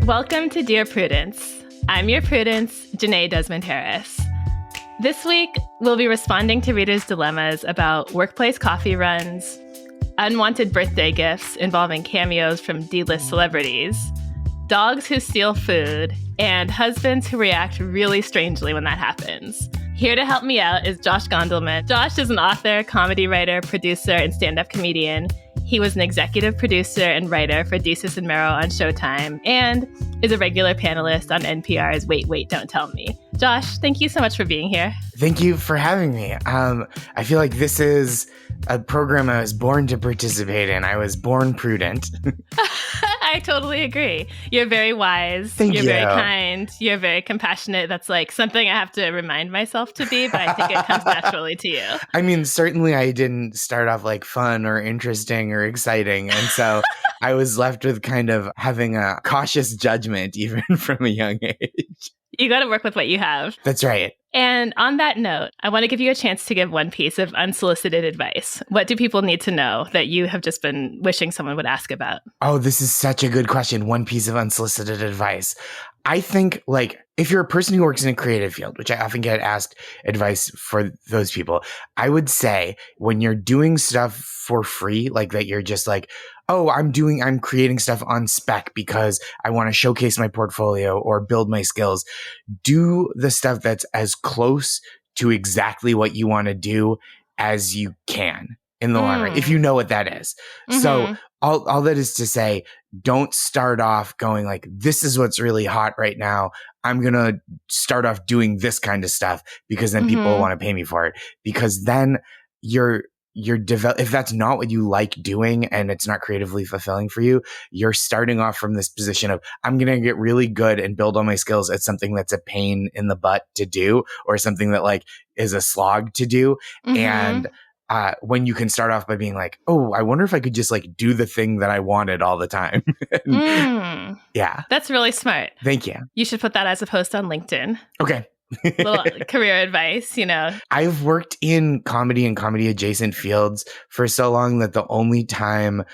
Welcome to Dear Prudence. I'm your Prudence, Jenée Desmond-Harris. This week, we'll be responding to readers' dilemmas about workplace coffee runs, unwanted birthday gifts involving cameos from D-list celebrities, dogs who steal food, and husbands who react really strangely when that happens. Here to help me out is Josh Gondleman. Josh is an author, comedy writer, producer, and stand-up comedian. He was an executive producer and writer for Desus and Mero on Showtime and is a regular panelist on NPR's Wait, Wait, Don't Tell Me. Josh, thank you so much for being here. Thank you for having me. I feel like this is a program I was born to participate in. I was born prudent. I totally agree. You're very wise. Thank you. You're very kind. You're very compassionate. That's like something I have to remind myself to be, but I think it comes naturally to you. I mean, certainly I didn't start off like fun or interesting or exciting. And so I was left with kind of having a cautious judgment even from a young age. You got to work with what you have. That's right. And on that note, I want to give you a chance to give one piece of unsolicited advice. What do people need to know that you have just been wishing someone would ask about? Oh, this is such a good question. One piece of unsolicited advice. I think, like, if you're a person who works in a creative field, which I often get asked advice for those people, I would say when you're doing stuff for free, like that you're just like, oh, I'm creating stuff on spec because I want to showcase my portfolio or build my skills. Do the stuff that's as close to exactly what you want to do as you can in the long run, if you know what that is. Mm-hmm. So all that is to say, don't start off going like, this is what's really hot right now. I'm going to start off doing this kind of stuff because then people will want to pay me for it. Because then if that's not what you like doing and it's not creatively fulfilling for you, you're starting off from this position of, I'm going to get really good and build all my skills at something that's a pain in the butt to do or something that like is a slog to do. And when you can start off by being like, oh, I wonder if I could just like do the thing that I wanted all the time. Yeah. That's really smart. Thank you. You should put that as a post on LinkedIn. Okay. Little career advice, you know. I've worked in comedy and comedy adjacent fields for so long that the only time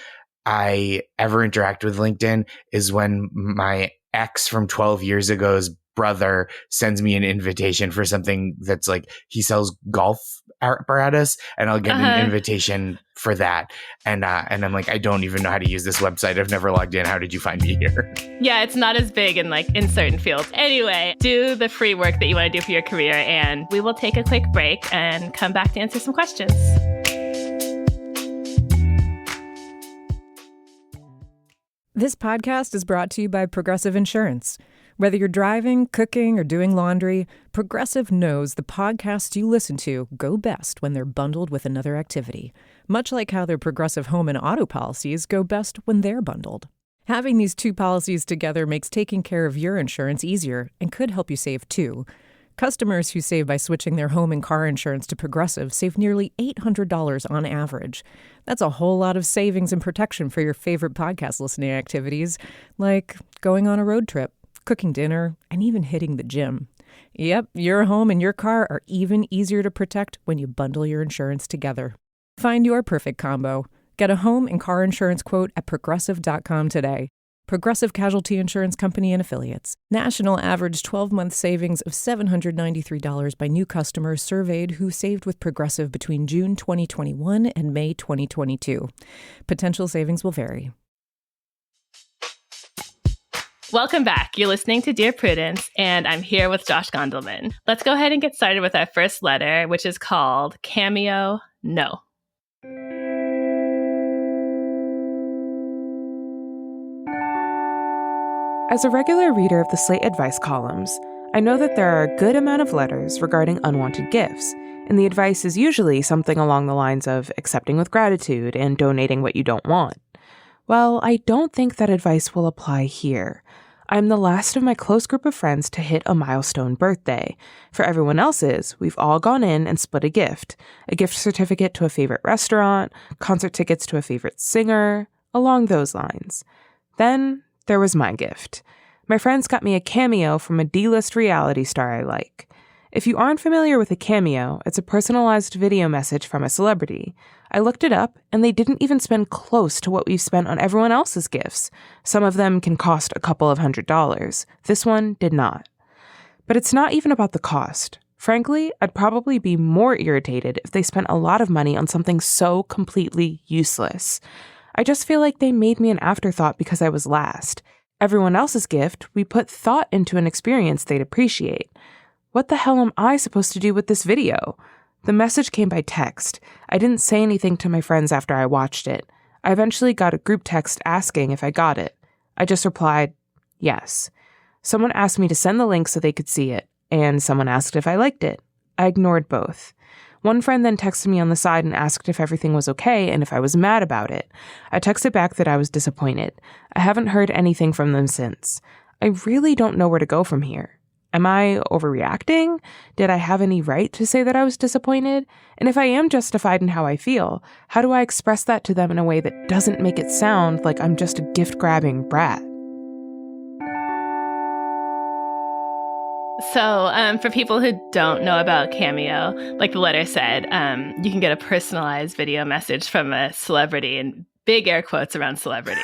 I ever interact with LinkedIn is when my ex from 12 years ago's brother sends me an invitation for something that's like, he sells golf apparatus and I'll get an invitation for that. And I'm like, I don't even know how to use this website. I've never logged in. How did you find me here? Yeah, it's not as big in certain fields. Anyway, do the free work that you want to do for your career. And we will take a quick break and come back to answer some questions. This podcast is brought to you by Progressive Insurance. Whether you're driving, cooking, or doing laundry, Progressive knows the podcasts you listen to go best when they're bundled with another activity, much like how their Progressive home and auto policies go best when they're bundled. Having these two policies together makes taking care of your insurance easier and could help you save too. Customers who save by switching their home and car insurance to Progressive save nearly $800 on average. That's a whole lot of savings and protection for your favorite podcast listening activities, like going on a road trip, cooking dinner, and even hitting the gym. Yep, your home and your car are even easier to protect when you bundle your insurance together. Find your perfect combo. Get a home and car insurance quote at Progressive.com today. Progressive Casualty Insurance Company and Affiliates. National average 12-month savings of $793 by new customers surveyed who saved with Progressive between June 2021 and May 2022. Potential savings will vary. Welcome back. You're listening to Dear Prudence, and I'm here with Josh Gondleman. Let's go ahead and get started with our first letter, which is called Cameo No. As a regular reader of the Slate advice columns, I know that there are a good amount of letters regarding unwanted gifts, and the advice is usually something along the lines of accepting with gratitude and donating what you don't want. Well, I don't think that advice will apply here. I'm the last of my close group of friends to hit a milestone birthday. For everyone else's, we've all gone in and split a gift certificate to a favorite restaurant, concert tickets to a favorite singer, along those lines. Then there was my gift. My friends got me a cameo from a D-list reality star I like. If you aren't familiar with a Cameo, it's a personalized video message from a celebrity. I looked it up, and they didn't even spend close to what we've spent on everyone else's gifts. Some of them can cost a couple of $100s. This one did not. But it's not even about the cost. Frankly, I'd probably be more irritated if they spent a lot of money on something so completely useless. I just feel like they made me an afterthought because I was last. Everyone else's gift, we put thought into an experience they'd appreciate. What the hell am I supposed to do with this video? The message came by text. I didn't say anything to my friends after I watched it. I eventually got a group text asking if I got it. I just replied, yes. Someone asked me to send the link so they could see it, and someone asked if I liked it. I ignored both. One friend then texted me on the side and asked if everything was okay and if I was mad about it. I texted back that I was disappointed. I haven't heard anything from them since. I really don't know where to go from here. Am I overreacting? Did I have any right to say that I was disappointed? And if I am justified in how I feel, how do I express that to them in a way that doesn't make it sound like I'm just a gift-grabbing brat? So for people who don't know about Cameo, like the letter said, you can get a personalized video message from a celebrity, and big air quotes around celebrity.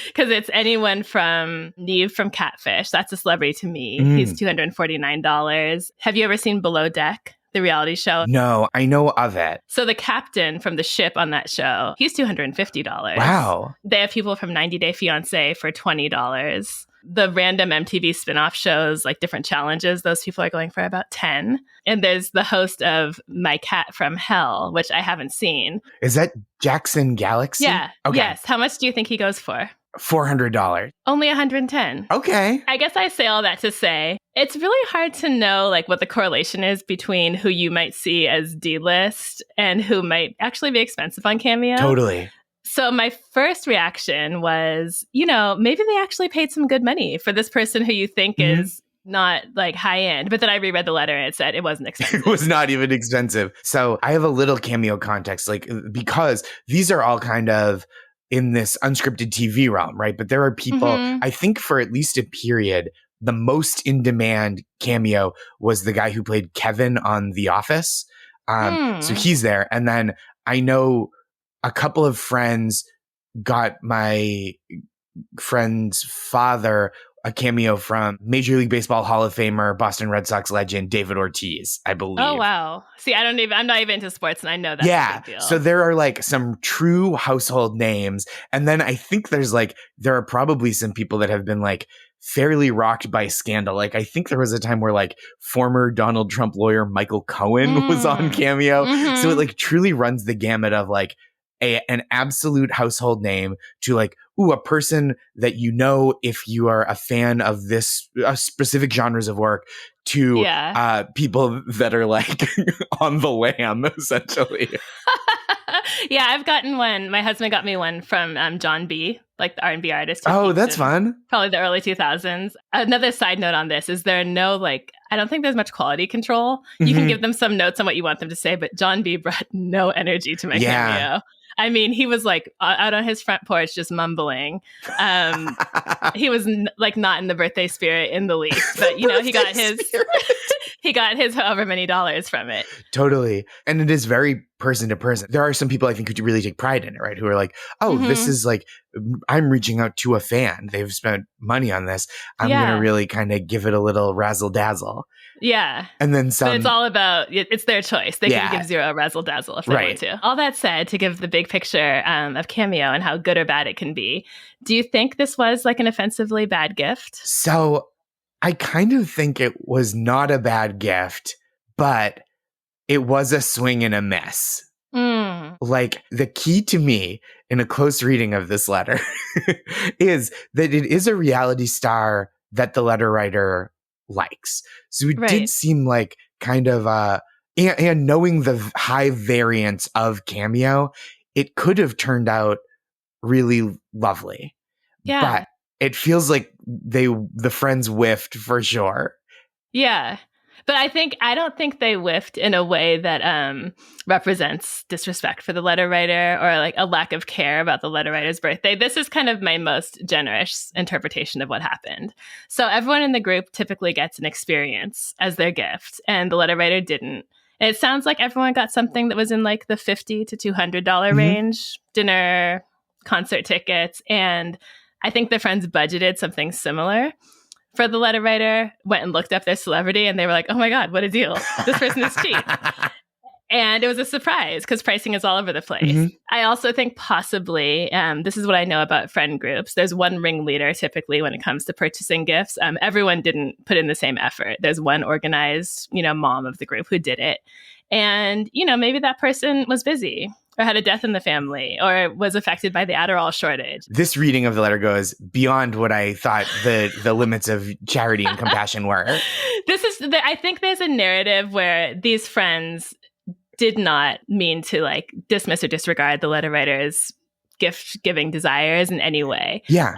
Because it's anyone from Neve from Catfish. That's a celebrity to me. He's $249. Have you ever seen Below Deck, the reality show? No, I know of it. So the captain from the ship on that show, he's $250. Wow. They have people from 90 Day Fiancé for $20. The random MTV spinoff shows, like different challenges, those people are going for about 10. And there's the host of My Cat from Hell, which I haven't seen. Is that Jackson Galaxy? Yeah. Okay. Yes. How much do you think he goes for? $400. Only 110. Okay. I guess I say all that to say it's really hard to know like what the correlation is between who you might see as D-list and who might actually be expensive on Cameo. Totally. So my first reaction was, maybe they actually paid some good money for this person who you think is not like high end. But then I reread the letter and it said it wasn't expensive. It was not even expensive. So I have a little Cameo context, like, because these are all kind of in this unscripted TV realm, right? But there are people, I think for at least a period, the most in demand Cameo was the guy who played Kevin on The Office. So he's there. And then I know a couple of friends got my friend's father a cameo from Major League Baseball Hall of Famer, Boston Red Sox legend David Ortiz, I believe. Oh, wow. See, I'm not even into sports, and I know that's a big deal. So there are like some true household names. And then I think there are probably some people that have been like fairly rocked by scandal. Like I think there was a time where like former Donald Trump lawyer Michael Cohen was on Cameo. So it like truly runs the gamut of like an absolute household name to like, a person that if you are a fan of this specific genres of work, to people that are like on the lam, essentially. Yeah, I've gotten one. My husband got me one from John B., like the R&B artist. Oh, that's fun. Probably the early 2000s. Another side note on this is there no I don't think there's much quality control. You can give them some notes on what you want them to say, but John B. brought no energy to my cameo. I mean, he was like out on his front porch just mumbling. He was like not in the birthday spirit in the least, but he got his he got his however many dollars from it. Totally. And it is very person to person. There are some people I think who really take pride in it, right? Who are like, this is like, I'm reaching out to a fan. They've spent money on this. I'm going to really kind of give it a little razzle dazzle. Yeah. And then some. But it's all about, it's their choice. They can give zero razzle dazzle if they want to. All that said, to give the big picture of Cameo and how good or bad it can be, do you think this was like an offensively bad gift? So I kind of think it was not a bad gift, but it was a swing and a miss. Like the key to me in a close reading of this letter is that it is a reality star that the letter writer likes. So it did seem like kind of and knowing the high variance of Cameo, it could have turned out really lovely. Yeah. But it feels like the friends whiffed for sure. Yeah. But I don't think they whiffed in a way that represents disrespect for the letter writer or like a lack of care about the letter writer's birthday. This is kind of my most generous interpretation of what happened. So everyone in the group typically gets an experience as their gift, and the letter writer didn't. And it sounds like everyone got something that was in like the $50 to $200 range, dinner, concert tickets, and I think the friends budgeted something similar for the letter writer, went and looked up their celebrity, and they were like, oh my God, what a deal. This person is cheap. And it was a surprise because pricing is all over the place. I also think possibly, this is what I know about friend groups, there's one ringleader typically when it comes to purchasing gifts. Everyone didn't put in the same effort. There's one organized, mom of the group who did it. And, maybe that person was busy or had a death in the family or was affected by the Adderall shortage. This reading of the letter goes beyond what I thought the limits of charity and compassion were. I think there's a narrative where these friends did not mean to like dismiss or disregard the letter writer's gift-giving desires in any way. Yeah.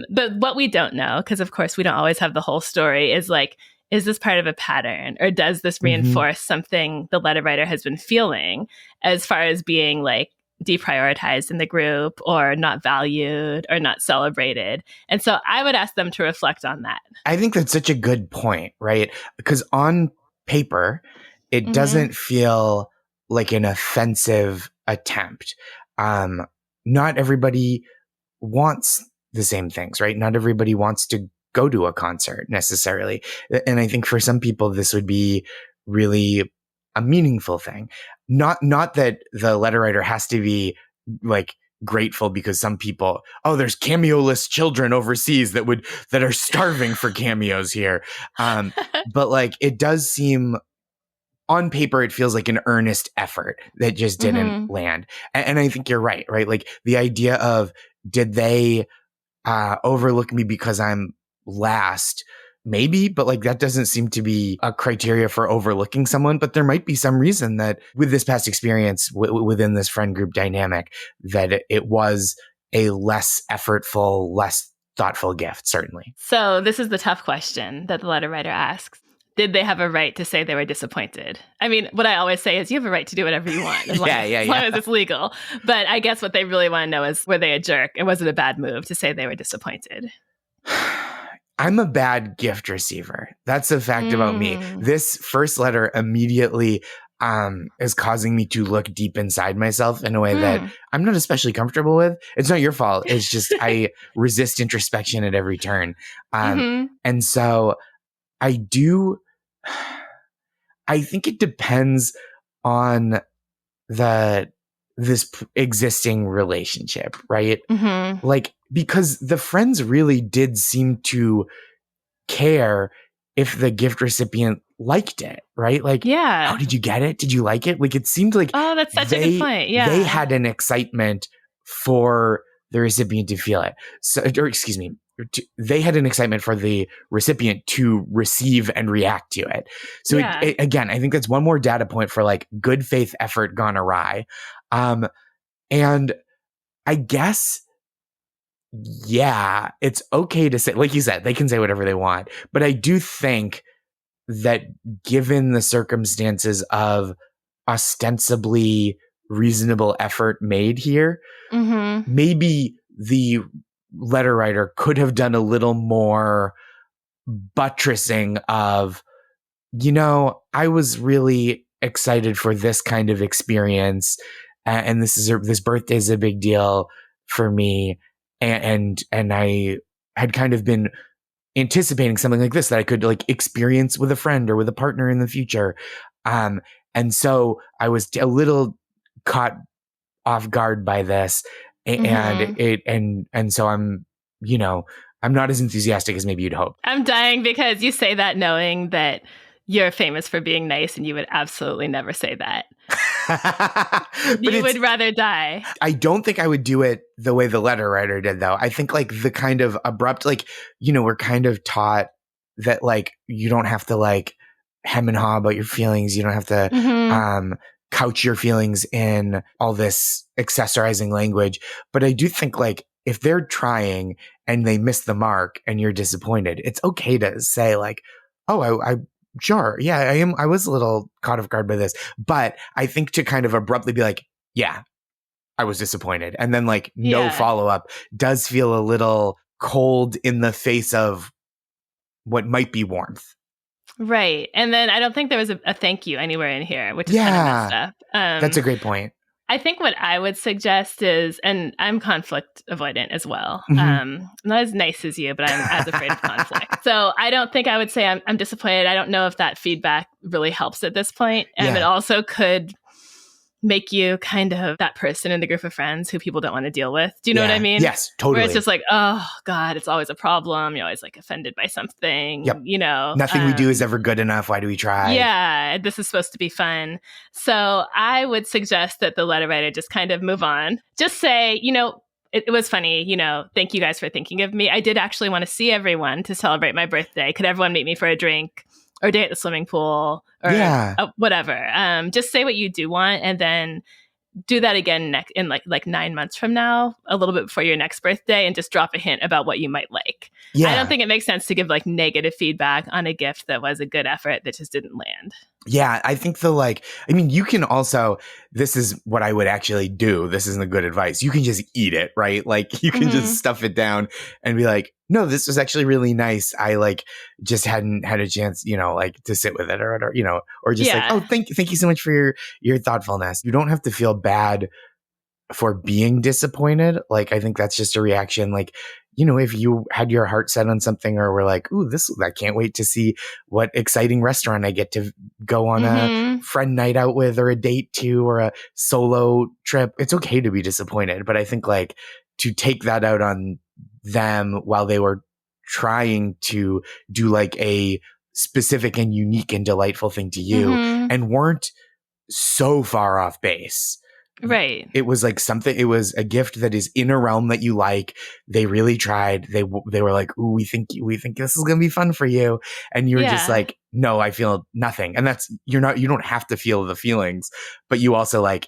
But what we don't know, because of course we don't always have the whole story, is like, is this part of a pattern or does this reinforce something the letter writer has been feeling as far as being like deprioritized in the group or not valued or not celebrated? And so I would ask them to reflect on that. I think that's such a good point, right? Because on paper, it doesn't feel like an offensive attempt. Not everybody wants the same things, right? Not everybody wants to go to a concert necessarily. And I think for some people, this would be really a meaningful thing. Not that the letter writer has to be like grateful because some people, there's cameo-less children overseas that are starving for cameos here. But like, it does seem on paper, it feels like an earnest effort that just didn't land. And I think you're right? Like the idea of, did they overlook me because I'm last? Maybe, but like that doesn't seem to be a criteria for overlooking someone. But there might be some reason that with this past experience within this friend group dynamic, that it was a less effortful, less thoughtful gift, certainly. So this is the tough question that the letter writer asks. Did they have a right to say they were disappointed? I mean, what I always say is you have a right to do whatever you want as long as it's legal. But I guess what they really want to know is, were they a jerk? And was it a bad move to say they were disappointed? I'm a bad gift receiver. That's a fact about me. This first letter immediately is causing me to look deep inside myself in a way that I'm not especially comfortable with. It's not your fault. It's just I resist introspection at every turn. And so I think it depends on this existing relationship, right? Like, because the friends really did seem to care if the gift recipient liked it, right? Like, oh, did you get it? Did you like it? Like, it seemed like, oh, that's such a good point. Yeah, they had an excitement for the recipient to feel it. So, or excuse me, they had an excitement for the recipient to receive and react to it. So again, I think that's one more data point for like good faith effort gone awry. And I guess, it's okay to say, like you said, they can say whatever they want. But I do think that given the circumstances of ostensibly reasonable effort made here, maybe the letter writer could have done a little more buttressing of, I was really excited for this kind of experience, and this birthday is a big deal for me, and I had kind of been anticipating something like this that I could like experience with a friend or with a partner in the future, and so I was a little caught off guard by this. And so I'm not as enthusiastic as maybe you'd hope. I'm dying because you say that knowing that you're famous for being nice and you would absolutely never say that. You would rather die. I don't think I would do it the way the letter writer did, though. I think like the kind of abrupt, like, we're kind of taught that like you don't have to like hem and haw about your feelings. You don't have to couch your feelings in all this accessorizing language. But I do think like if they're trying and they miss the mark and you're disappointed, it's okay to say like, oh, Sure. Yeah, I was a little caught off guard by this, but I think to kind of abruptly be like, yeah, I was disappointed. And then like no follow-up does feel a little cold in the face of what might be warmth. Right. And then I don't think there was a thank you anywhere in here, which is kind of messed up. That's a great point. I think what I would suggest is, and I'm conflict avoidant as well. Mm-hmm. Not as nice as you, but I'm as afraid of conflict. So I don't think I would say I'm disappointed. I don't know if that feedback really helps at this point. And it also could make you kind of that person in the group of friends who people don't want to deal with. Do you know what I mean? Yes, totally. Where it's just like, oh God, it's always a problem. You're always like offended by something, you know. Nothing we do is ever good enough. Why do we try? Yeah, this is supposed to be fun. So I would suggest that the letter writer just kind of move on. Just say, you know, it was funny, you know, thank you guys for thinking of me. I did actually want to see everyone to celebrate my birthday. Could everyone meet me for a drink? Or day at the swimming pool, or whatever. Just say what you do want, and then do that again in like 9 months from now, a little bit before your next birthday, and just drop a hint about what you might like. Yeah. I don't think it makes sense to give like negative feedback on a gift that was a good effort that just didn't land. Yeah, I think you can also, this is what I would actually do. This isn't good advice. You can just eat it, right? Like you can just stuff it down and be like, no, this was actually really nice. I like just hadn't had a chance, you know, like to sit with it or you know, or just like, oh, thank you so much for your thoughtfulness. You don't have to feel bad for being disappointed. Like, I think that's just a reaction. Like, you know, if you had your heart set on something or were like, ooh, I can't wait to see what exciting restaurant I get to go on a friend night out with, or a date to, or a solo trip. It's okay to be disappointed. But I think like to take that out on them while they were trying to do like a specific and unique and delightful thing to you and weren't so far off base. Right. It was like it was a gift that is in a realm that you like. They really tried. They were like, ooh, we think this is going to be fun for you. And you were just like, no, I feel nothing. And that's, you don't have to feel the feelings, but you also like,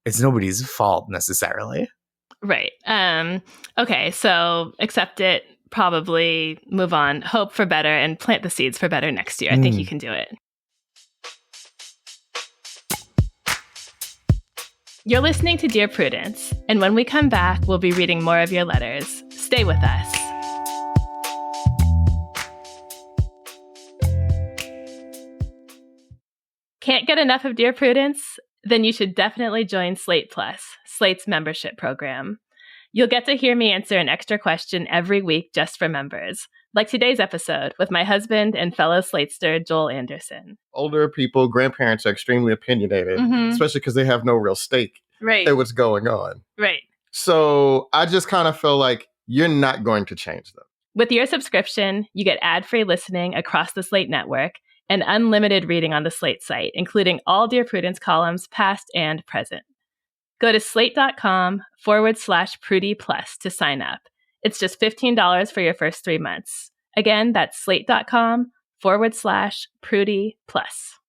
it's nobody's fault necessarily. Right. Okay. So accept it, probably move on, hope for better, and plant the seeds for better next year. I think you can do it. You're listening to Dear Prudence, and when we come back, we'll be reading more of your letters. Stay with us. Can't get enough of Dear Prudence? Then you should definitely join Slate Plus, Slate's membership program. You'll get to hear me answer an extra question every week just for members, like today's episode with my husband and fellow Slatester, Joel Anderson. Older people, grandparents are extremely opinionated, especially because they have no real stake in what's going on. Right. So I just kind of feel like you're not going to change them. With your subscription, you get ad-free listening across the Slate network and unlimited reading on the Slate site, including all Dear Prudence columns, past and present. Go to slate.com/Prudie Plus to sign up. It's just $15 for your first 3 months. Again, that's slate.com/Prudie Plus.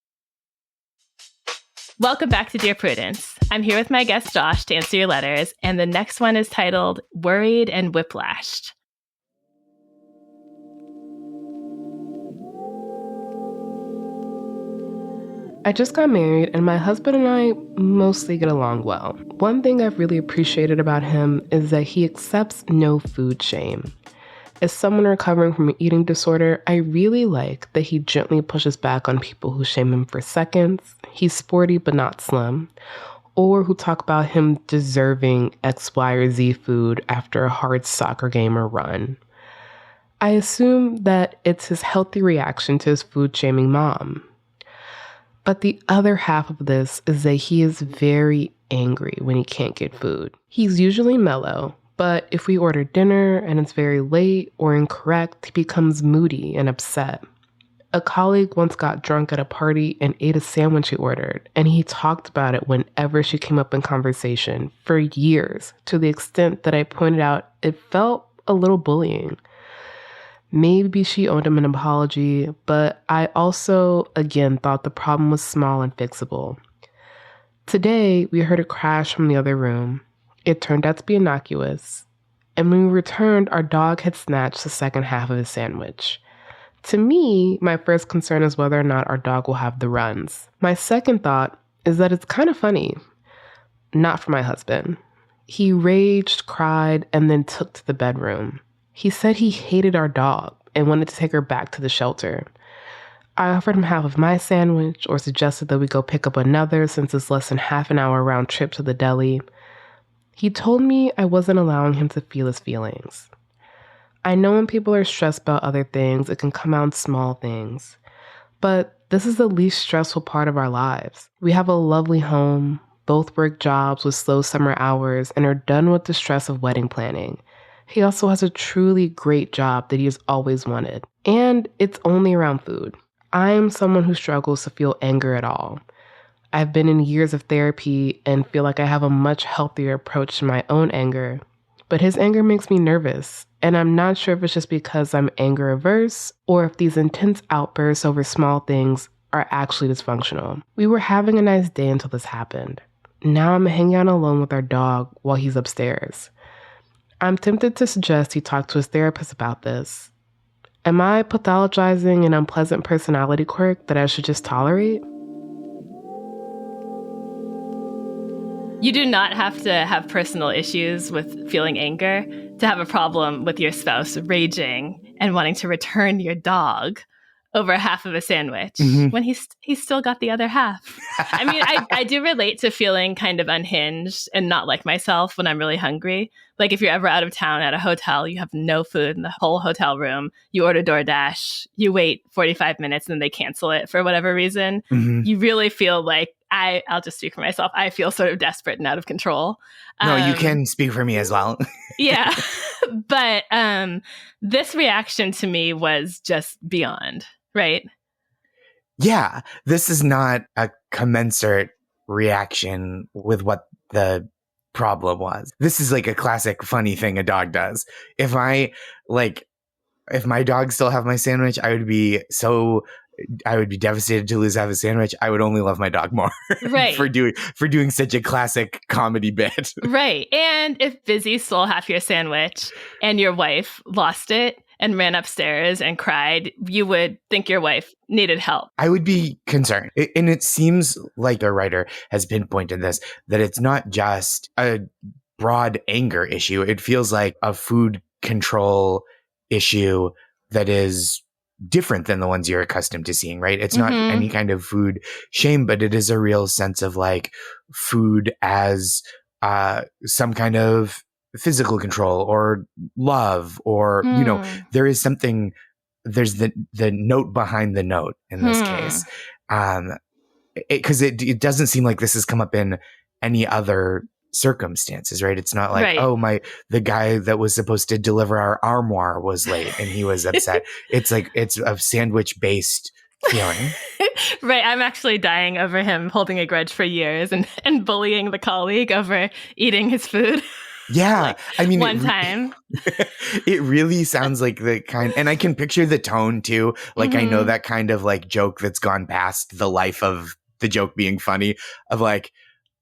Welcome back to Dear Prudence. I'm here with my guest Josh to answer your letters, and the next one is titled Worried and Whiplashed. I just got married, and my husband and I mostly get along well. One thing I've really appreciated about him is that he accepts no food shame. As someone recovering from an eating disorder, I really like that he gently pushes back on people who shame him for seconds, he's sporty but not slim, or who talk about him deserving X, Y, or Z food after a hard soccer game or run. I assume that it's his healthy reaction to his food-shaming mom. But the other half of this is that he is very angry when he can't get food. He's usually mellow, but if we order dinner and it's very late or incorrect, he becomes moody and upset. A colleague once got drunk at a party and ate a sandwich he ordered, and he talked about it whenever she came up in conversation for years, to the extent that I pointed out it felt a little bullying. Maybe she owed him an apology, but I also, again, thought the problem was small and fixable. Today, we heard a crash from the other room. It turned out to be innocuous. And when we returned, our dog had snatched the second half of his sandwich. To me, my first concern is whether or not our dog will have the runs. My second thought is that it's kind of funny. Not for my husband. He raged, cried, and then took to the bedroom. He said he hated our dog and wanted to take her back to the shelter. I offered him half of my sandwich or suggested that we go pick up another since it's less than half an hour round trip to the deli. He told me I wasn't allowing him to feel his feelings. I know when people are stressed about other things, it can come out in small things. But this is the least stressful part of our lives. We have a lovely home, both work jobs with slow summer hours, and are done with the stress of wedding planning. He also has a truly great job that he has always wanted. And it's only around food. I'm someone who struggles to feel anger at all. I've been in years of therapy and feel like I have a much healthier approach to my own anger. But his anger makes me nervous, and I'm not sure if it's just because I'm anger averse or if these intense outbursts over small things are actually dysfunctional. We were having a nice day until this happened. Now I'm hanging out alone with our dog while he's upstairs. I'm tempted to suggest he talk to his therapist about this. Am I pathologizing an unpleasant personality quirk that I should just tolerate? You do not have to have personal issues with feeling anger to have a problem with your spouse raging and wanting to return your dog over half of a sandwich when he's still got the other half. I mean, I do relate to feeling kind of unhinged and not like myself when I'm really hungry. Like if you're ever out of town at a hotel, you have no food in the whole hotel room, you order DoorDash, you wait 45 minutes and then they cancel it for whatever reason. You really feel like, I'll just speak for myself, I feel sort of desperate and out of control. No, you can speak for me as well. Yeah. But this reaction to me was just beyond. Right? Yeah, this is not a commensurate reaction with what the problem was. This is like a classic funny thing a dog does. If my dog still have my sandwich, I would be devastated to lose half a sandwich. I would only love my dog more right. for doing such a classic comedy bit. Right. And if Busy stole half your sandwich and your wife lost it and ran upstairs and cried, you would think your wife needed help. I would be concerned. And it seems like the writer has pinpointed this, that it's not just a broad anger issue. It feels like a food control issue that is different than the ones you're accustomed to seeing, right? It's not any kind of food shame, but it is a real sense of like food as some kind of physical control or love, or there is something, there's the note behind the note in this case, because it doesn't seem like this has come up in any other circumstances, right? It's not like, the guy that was supposed to deliver our armoire was late and he was upset. It's like, it's a sandwich based feeling. Right. I'm actually dying over him holding a grudge for years and bullying the colleague over eating his food. Yeah. Like, I mean, one time. It really sounds like the kind, and I can picture the tone too. Like I know that kind of like joke that's gone past the life of the joke being funny, of like,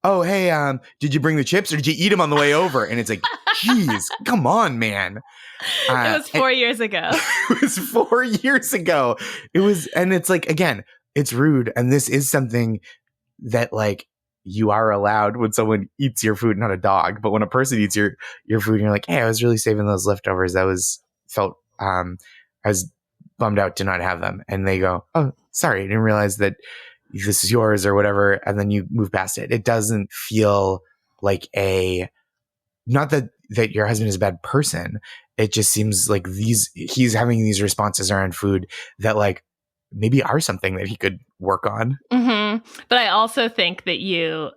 oh, hey, did you bring the chips or did you eat them on the way over? And it's like, geez, come on, man. It was 4 years ago. It was 4 years ago. And it's like, again, it's rude. And this is something that like, you are allowed when someone eats your food, not a dog, but when a person eats your food, and you're like, hey, I was really saving those leftovers. I was bummed out to not have them. And they go, oh, sorry, I didn't realize that this is yours or whatever. And then you move past it. It doesn't feel like not that your husband is a bad person. It just seems like he's having these responses around food that like maybe are something that he could work on. But I also think that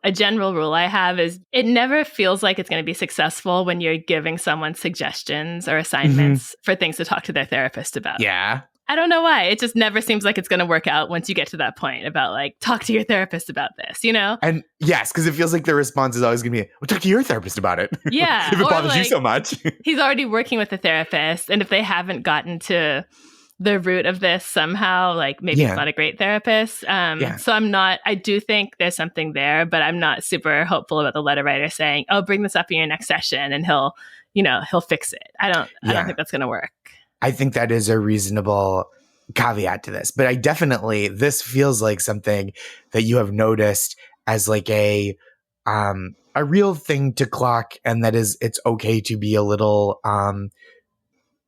a general rule I have is it never feels like it's going to be successful when you're giving someone suggestions or assignments for things to talk to their therapist about. Yeah. I don't know why. It just never seems like it's going to work out once you get to that point about like, talk to your therapist about this, And yes, because it feels like the response is always going to be, well, talk to your therapist about it. Yeah. If it bothers you so much. He's already working with a therapist. And if they haven't gotten to the root of this somehow, like maybe it's not a great therapist. So I do think there's something there, but I'm not super hopeful about the letter writer saying, oh, bring this up in your next session and he'll fix it. I don't think that's going to work. I think that is a reasonable caveat to this, but this feels like something that you have noticed as like a real thing to clock, and that is, it's okay to be a little,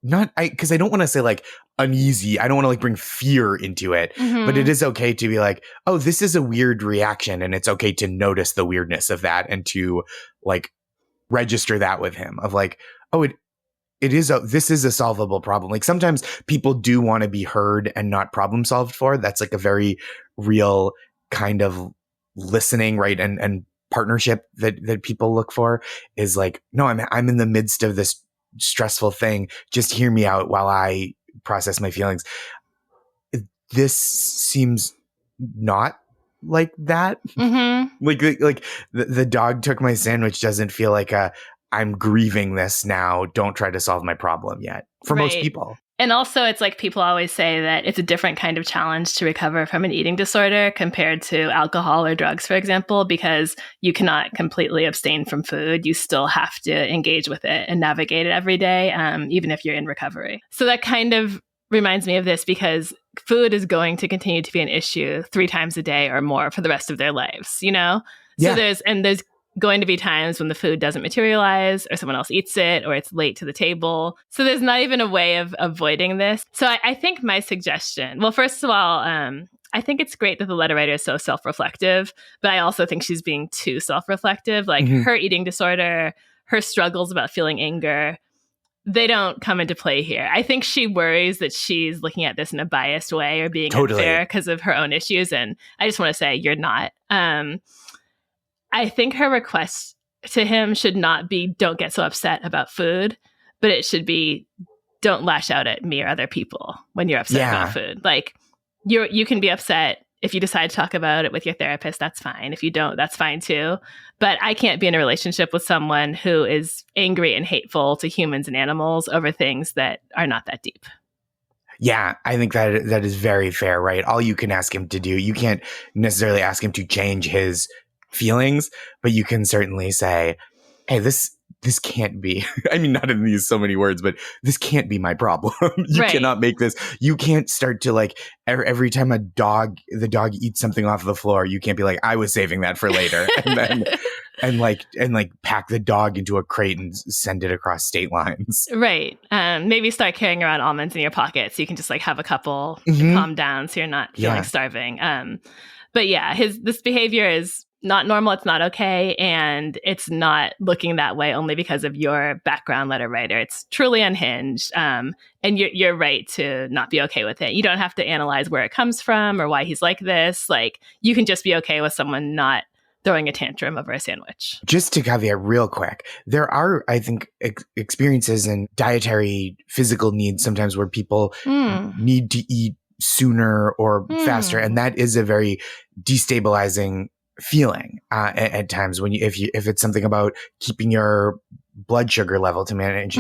because I don't want to say like uneasy. I don't want to like bring fear into it, but it is okay to be like, oh, this is a weird reaction, and it's okay to notice the weirdness of that and to like register that with him of like, oh, this is a solvable problem. Like sometimes people do want to be heard and not problem solved for. That's like a very real kind of listening, right? And partnership that people look for is like, no, I'm in the midst of this stressful thing. Just hear me out while I process my feelings. This seems not like that. Like the dog took my sandwich doesn't feel like I'm grieving this now. Don't try to solve my problem yet for most people. And also, it's like people always say that it's a different kind of challenge to recover from an eating disorder compared to alcohol or drugs, for example, because you cannot completely abstain from food. You still have to engage with it and navigate it every day, even if you're in recovery. So that kind of reminds me of this because food is going to continue to be an issue 3 times a day or more for the rest of their lives, you know? So there's going to be times when the food doesn't materialize or someone else eats it or it's late to the table. So there's not even a way of avoiding this. So I think my suggestion, well, first of all, I think it's great that the letter writer is so self-reflective, but I also think she's being too self-reflective. Like her eating disorder, her struggles about feeling anger, they don't come into play here. I think she worries that she's looking at this in a biased way or being unfair because of her own issues. And I just want to say you're not. I think her request to him should not be, don't get so upset about food, but it should be, don't lash out at me or other people when you're upset about food. Like you can be upset if you decide to talk about it with your therapist, that's fine. If you don't, that's fine too. But I can't be in a relationship with someone who is angry and hateful to humans and animals over things that are not that deep. Yeah, I think that is very fair, right? All you can ask him to do, you can't necessarily ask him to change his feelings, but you can certainly say, hey, this can't be, I mean, not in these so many words, but this can't be my problem. You cannot make this. You can't start to like, every time the dog eats something off the floor, you can't be like, I was saving that for later. And then, and pack the dog into a crate and send it across state lines. Right. Maybe start carrying around almonds in your pocket so you can just like have a couple and calm down so you're not feeling starving. But yeah, this behavior is not normal. It's not okay. And it's not looking that way only because of your background, letter writer. It's truly unhinged. And you're right to not be okay with it. You don't have to analyze where it comes from or why he's like this. Like you can just be okay with someone not throwing a tantrum over a sandwich. Just to caveat real quick, there are, I think, experiences and dietary physical needs sometimes where people need to eat sooner or faster. And that is a very destabilizing feeling at times when if it's something about keeping your blood sugar level to manage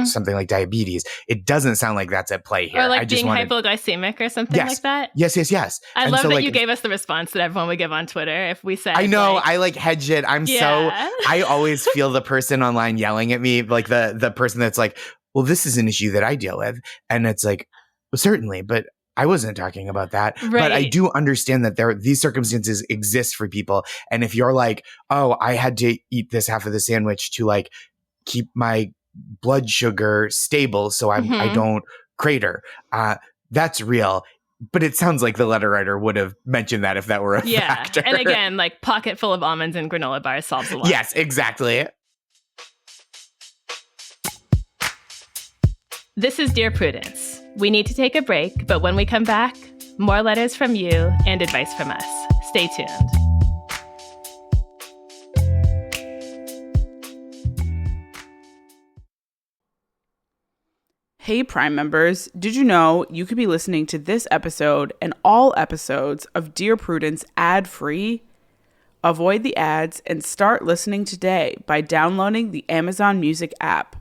something like diabetes. It doesn't sound like that's at play here. Or like being hypoglycemic or something like that. Yes. I love that you gave us the response that everyone would give on Twitter if we said, I know, I like hedge it. I always feel the person online yelling at me, like the person that's like, well, this is an issue that I deal with. And it's like, well, certainly, but I wasn't talking about that, but I do understand that these circumstances exist for people. And if you're like, oh, I had to eat this half of the sandwich to like keep my blood sugar stable so I don't crater, that's real. But it sounds like the letter writer would have mentioned that if that were a factor. And again, like pocket full of almonds and granola bars solves a lot. Yes, exactly. This is Dear Prudence. We need to take a break, but when we come back, more letters from you and advice from us. Stay tuned. Hey Prime members, did you know you could be listening to this episode and all episodes of Dear Prudence ad-free? Avoid the ads and start listening today by downloading the Amazon Music app.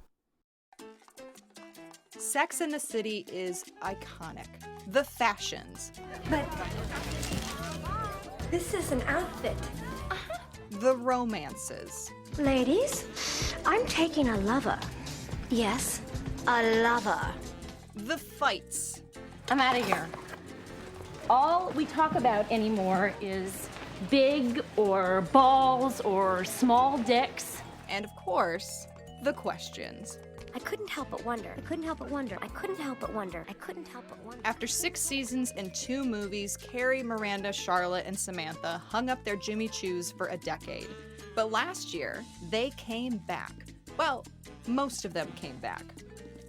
Sex and the City is iconic. The fashions. But this is an outfit. The romances. Ladies, I'm taking a lover. Yes, a lover. The fights. I'm out of here. All we talk about anymore is big or balls or small dicks. And of course, the questions. I couldn't help but wonder. I couldn't help but wonder. I couldn't help but wonder. I couldn't help but wonder. After 6 seasons and 2 movies, Carrie, Miranda, Charlotte, and Samantha hung up their Jimmy Choos for a decade. But last year, they came back. Well, most of them came back.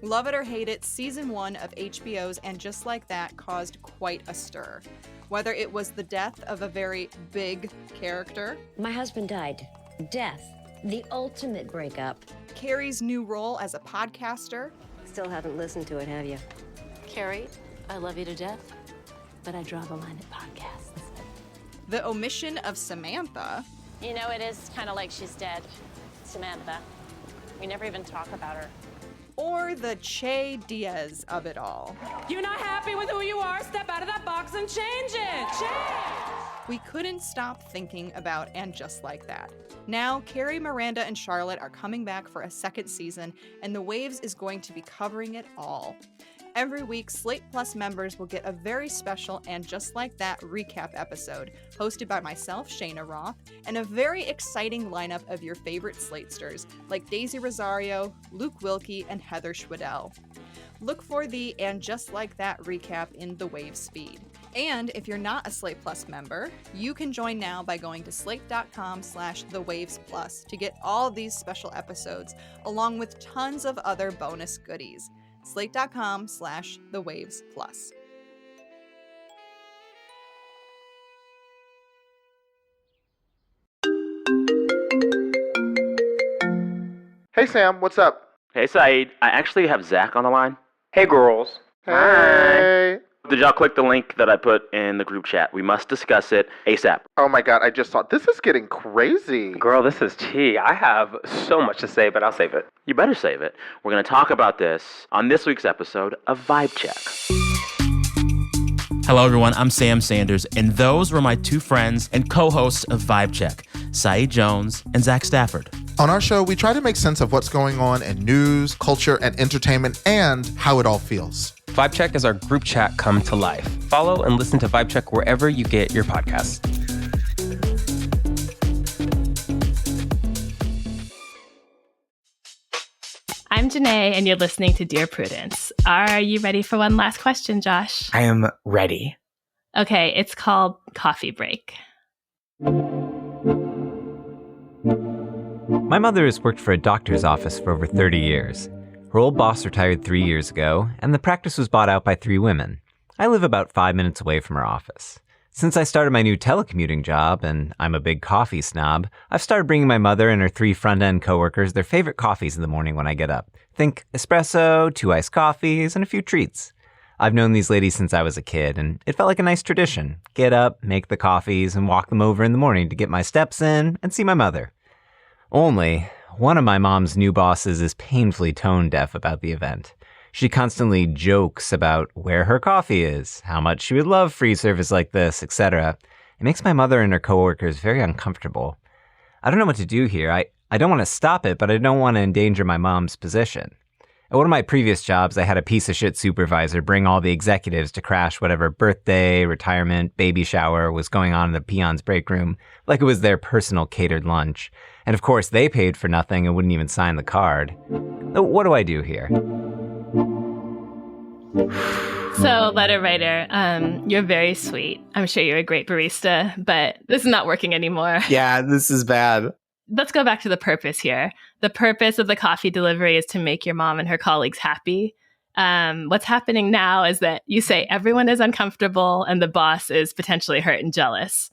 Love it or hate it, season 1 of HBO's And Just Like That caused quite a stir. Whether it was the death of a very big character. My husband died. Death. The ultimate breakup. Carrie's new role as a podcaster. Still haven't listened to it, have you? Carrie, I love you to death, but I draw the line at podcasts. The omission of Samantha. You know, it is kind of like she's dead. Samantha. We never even talk about her. Or the Che Diaz of it all. You're not happy with who you are? Step out of that box and change it! Change! We couldn't stop thinking about And Just Like That. Now, Carrie, Miranda, and Charlotte are coming back for a second season, and The Waves is going to be covering it all. Every week, Slate Plus members will get a very special And Just Like That recap episode, hosted by myself, Shayna Roth, and a very exciting lineup of your favorite Slatesters, like Daisy Rosario, Luke Wilkie, and Heather Schwedel. Look for the And Just Like That recap in the Waves feed. And if you're not a Slate Plus member, you can join now by going to slate.com/thewavesplus to get all of these special episodes, along with tons of other bonus goodies. Slate.com/thewavesplus. Hey, Sam, what's up? Hey, Saeed. I actually have Zach on the line. Hey, girls. Hey. Hi. Did y'all click the link that I put in the group chat? We must discuss it ASAP. Oh my god, I just saw. This is getting crazy. Girl, this is tea. I have so much to say, but I'll save it. You better save it. We're going to talk about this on this week's episode of Vibe Check. Hello, everyone. I'm Sam Sanders, and those were my two friends and co-hosts of Vibe Check, Saeed Jones and Zach Stafford. On our show, we try to make sense of what's going on in news, culture, and entertainment, and how it all feels. Vibe Check is our group chat come to life. Follow and listen to Vibe Check wherever you get your podcasts. I'm Jenée, and you're listening to Dear Prudence. Are you ready for one last question, Josh? I am ready. Okay, it's called Coffee Break. My mother has worked for a doctor's office for over 30 years. Her old boss retired 3 years ago, and the practice was bought out by 3 women. I live about 5 minutes away from her office. Since I started my new telecommuting job, and I'm a big coffee snob, I've started bringing my mother and her 3 front-end coworkers their favorite coffees in the morning when I get up. Think espresso, 2 iced coffees, and a few treats. I've known these ladies since I was a kid, and it felt like a nice tradition. Get up, make the coffees, and walk them over in the morning to get my steps in and see my mother. Only, one of my mom's new bosses is painfully tone-deaf about the event. She constantly jokes about where her coffee is, how much she would love free service like this, etc. It makes my mother and her coworkers very uncomfortable. I don't know what to do here. I don't want to stop it, but I don't want to endanger my mom's position. At one of my previous jobs, I had a piece of shit supervisor bring all the executives to crash whatever birthday, retirement, baby shower was going on in the peons' break room, like it was their personal catered lunch. And of course, they paid for nothing and wouldn't even sign the card. What do I do here? So, letter writer, you're very sweet. I'm sure you're a great barista, but this is not working anymore. Yeah, this is bad. Let's go back to the purpose here. The purpose of the coffee delivery is to make your mom and her colleagues happy. What's happening now is that you say everyone is uncomfortable and the boss is potentially hurt and jealous.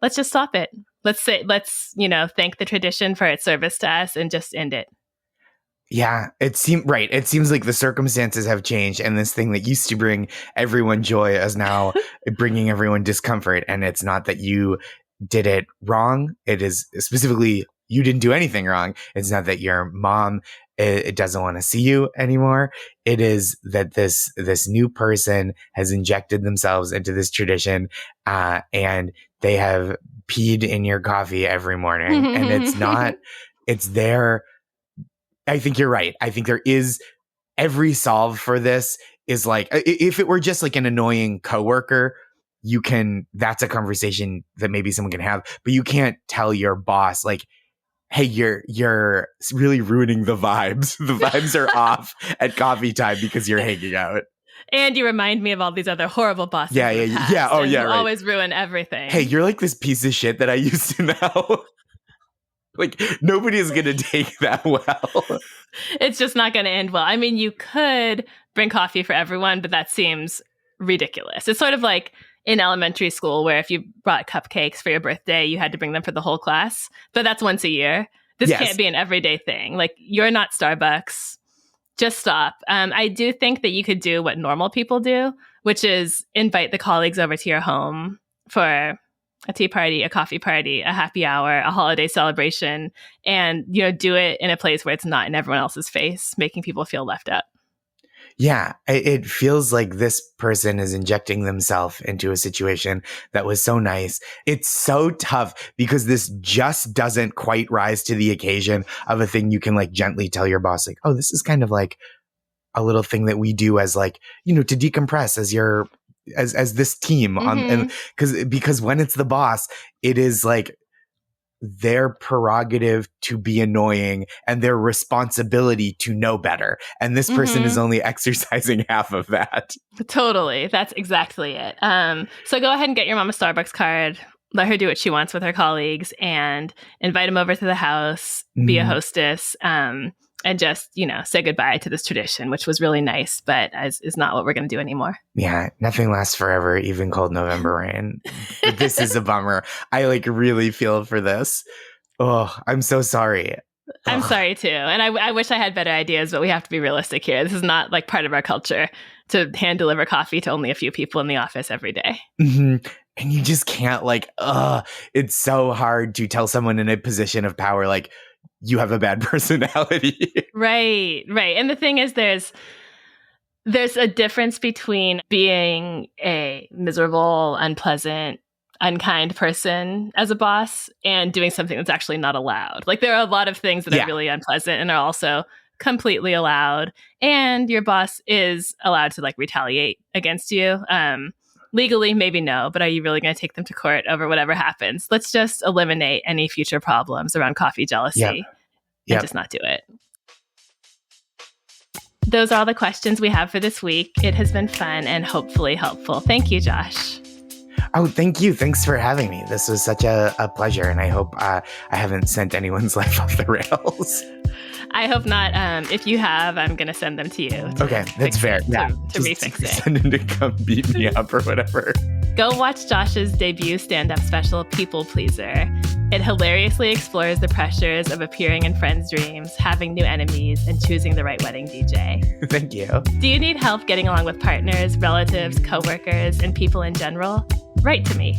Let's just stop it. Let's thank the tradition for its service to us and just end it. Yeah, it seems like the circumstances have changed, and this thing that used to bring everyone joy is now bringing everyone discomfort. And it's not that you did it wrong. It is specifically you didn't do anything wrong. It's not that your mom it doesn't want to see you anymore. It is that this new person has injected themselves into this tradition, and they have peed in your coffee every morning. And it's there. I think you're right. I think there is every solve for this is like, if it were just like an annoying coworker, that's a conversation that maybe someone can have, but you can't tell your boss like, hey, you're really ruining the vibes. The vibes are off at coffee time because you're hanging out. And you remind me of all these other horrible bosses. Yeah. Oh, yeah, right. Always ruin everything. Hey, you're like this piece of shit that I used to know. Like, nobody is going to take that well. It's just not going to end well. I mean, you could bring coffee for everyone, but that seems ridiculous. It's sort of like in elementary school where if you brought cupcakes for your birthday, you had to bring them for the whole class. But that's once a year. This can't be an everyday thing. Like, you're not Starbucks. Just stop. I do think that you could do what normal people do, which is invite the colleagues over to your home for a tea party, a coffee party, a happy hour, a holiday celebration, and, do it in a place where it's not in everyone else's face, making people feel left out. Yeah, it feels like this person is injecting themselves into a situation that was so nice. It's so tough because this just doesn't quite rise to the occasion of a thing you can like gently tell your boss, like, oh, this is kind of like a little thing that we do as like, to decompress as this team on, and because when it's the boss, it is like their prerogative to be annoying and their responsibility to know better. And this person is only exercising half of that. Totally. That's exactly it. So go ahead and get your mom a Starbucks card. Let her do what she wants with her colleagues and invite them over to the house, be a hostess, and just, say goodbye to this tradition, which was really nice, but is not what we're going to do anymore. Yeah, nothing lasts forever, even cold November rain. But this is a bummer. I really feel for this. Oh, I'm so sorry. I'm sorry too. And I wish I had better ideas, but we have to be realistic here. This is not like part of our culture to hand deliver coffee to only a few people in the office every day. And you just can't it's so hard to tell someone in a position of power, like, you have a bad personality. Right. And the thing is, there's a difference between being a miserable, unpleasant, unkind person as a boss and doing something that's actually not allowed. Like, there are a lot of things that are really unpleasant and are also completely allowed. And your boss is allowed to retaliate against you. Legally, maybe no, but are you really going to take them to court over whatever happens? Let's just eliminate any future problems around coffee jealousy and just not do it. Those are all the questions we have for this week. It has been fun and hopefully helpful. Thank you, Josh. Oh, thank you. Thanks for having me. This was such a pleasure, and I hope I haven't sent anyone's life off the rails. I hope not. If you have, I'm going to send them to you. Okay, that's fair. To refix it. Send him to come beat me up or whatever. Go watch Josh's debut stand-up special, People Pleaser. It hilariously explores the pressures of appearing in friends' dreams, having new enemies, and choosing the right wedding DJ. Thank you. Do you need help getting along with partners, relatives, coworkers, and people in general? Write to me.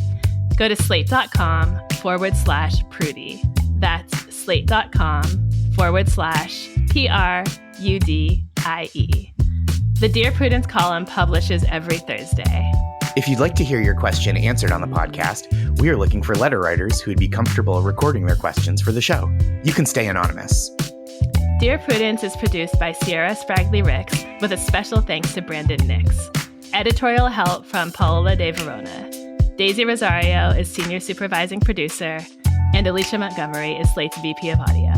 Go to slate.com/Prudie. That's slate.com/PRUDIE. The Dear Prudence column publishes every Thursday. If you'd like to hear your question answered on the podcast, we are looking for letter writers who would be comfortable recording their questions for the show. You can stay anonymous. Dear Prudence is produced by Sierra Spragley Ricks with a special thanks to Brandon Nix. Editorial help from Paola De Verona. Daisy Rosario is senior supervising producer, and Alicia Montgomery is Slate's VP of Audio.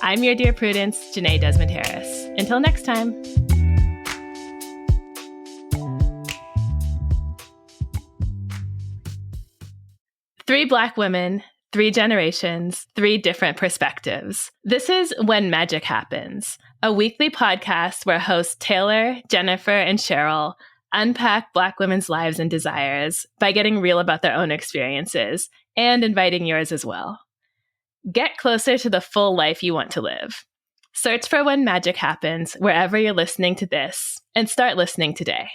I'm your Dear Prudence, Jenée Desmond-Harris. Until next time. Three Black women, 3 generations, 3 different perspectives. This is When Magic Happens, a weekly podcast where hosts Taylor, Jennifer, and Cheryl unpack Black women's lives and desires by getting real about their own experiences and inviting yours as well. Get closer to the full life you want to live. Search for When Magic Happens wherever you're listening to this and start listening today.